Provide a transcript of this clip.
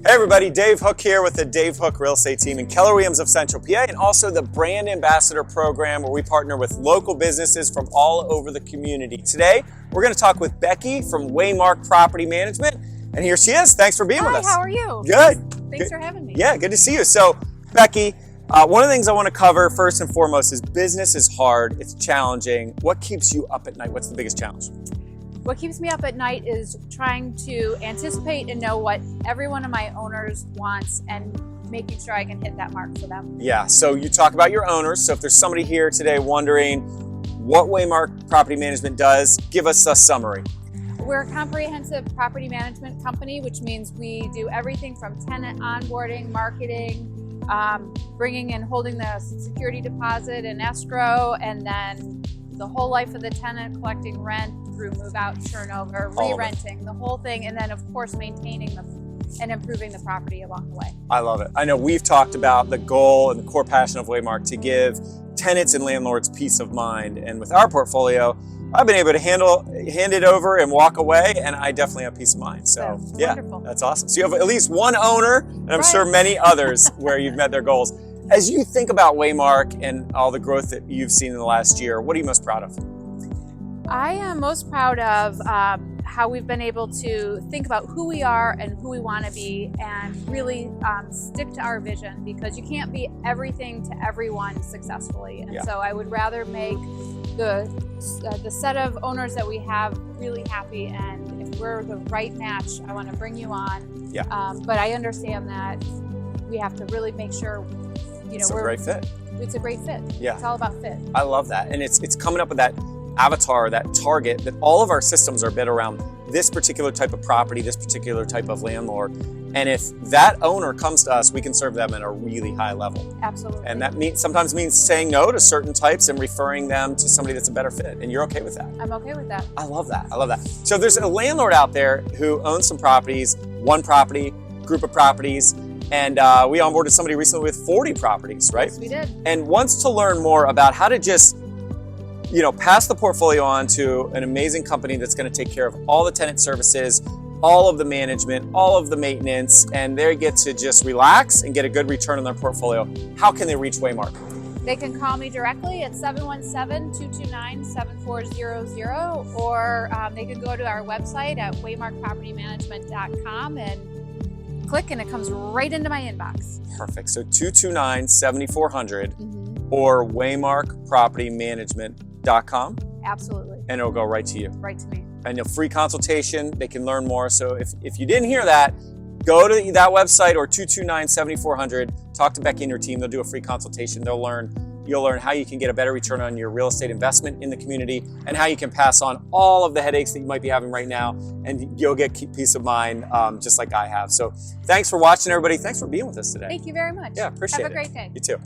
Hey everybody, Dave Hooke here with the Dave Hooke Real Estate Team and Keller Williams of Central PA, and also the Brand Ambassador Program where we partner with local businesses from all over the community. Today, we're going to talk with Becky from Waymark Property Management, and here she is. Thanks for being with us. Hi, how are you? Good. Thanks for having me. Yeah, good to see you. So, Becky, one of the things I want to cover first and foremost is business is hard, it's challenging. What keeps you up at night? What's the biggest challenge? What keeps me up at night is trying to anticipate and know what every one of my owners wants and making sure I can hit that mark for them. Yeah, so you talk about your owners. So if there's somebody here today wondering what Waymark Property Management does, give us a summary. We're a comprehensive property management company, which means we do everything from tenant onboarding, marketing, bringing and holding the security deposit and escrow, and then the whole life of the tenant, collecting rent through move out, turnover, re-renting, the whole thing, and then of course maintaining and improving the property along the way. I love it. I know we've talked about the goal and the core passion of Waymark to give tenants and landlords peace of mind, and with our portfolio, I've been able to hand it over and walk away, and I definitely have peace of mind. So that's yeah, wonderful. That's awesome. So you have at least one owner, and I'm right. sure many others where you've met their goals. As you think about Waymark and all the growth that you've seen in the last year, what are you most proud of? I am most proud of how we've been able to think about who we are and who we want to be, and really stick to our vision, because you can't be everything to everyone successfully. And so I would rather make the set of owners that we have really happy, and if we're the right match, I want to bring you on. Yeah. But I understand that we have to really make sure, It's a great fit. It's a great fit. Yeah. It's all about fit. I love that. And it's coming up with that avatar, that target, that all of our systems are built around this particular type of property, this particular type of landlord. And if that owner comes to us, we can serve them at a really high level. Absolutely. And that sometimes means saying no to certain types and referring them to somebody that's a better fit. And you're okay with that? I'm okay with that. I love that. I love that. So there's a landlord out there who owns some properties, one property, group of properties, and we onboarded somebody recently with 40 properties, right? Yes, we did. And wants to learn more about how to just pass the portfolio on to an amazing company that's going to take care of all the tenant services, all of the management, all of the maintenance, and they get to just relax and get a good return on their portfolio. How can they reach Waymark? They can call me directly at 717-229-7400, or they can go to our website at waymarkpropertymanagement.com and click, and it comes right into my inbox. Perfect. So 229-7400 or waymarkpropertymanagement.com. Absolutely. And it'll go right to you. Right to me. And a free consultation, they can learn more. So if you didn't hear that, go to that website or 229-7400, talk to Becky and your team. They'll do a free consultation. You'll learn how you can get a better return on your real estate investment in the community, and how you can pass on all of the headaches that you might be having right now, and you'll get peace of mind just like I have. So thanks for watching, everybody. Thanks for being with us today. Thank you very much. Yeah, appreciate it. Have a great day. You too.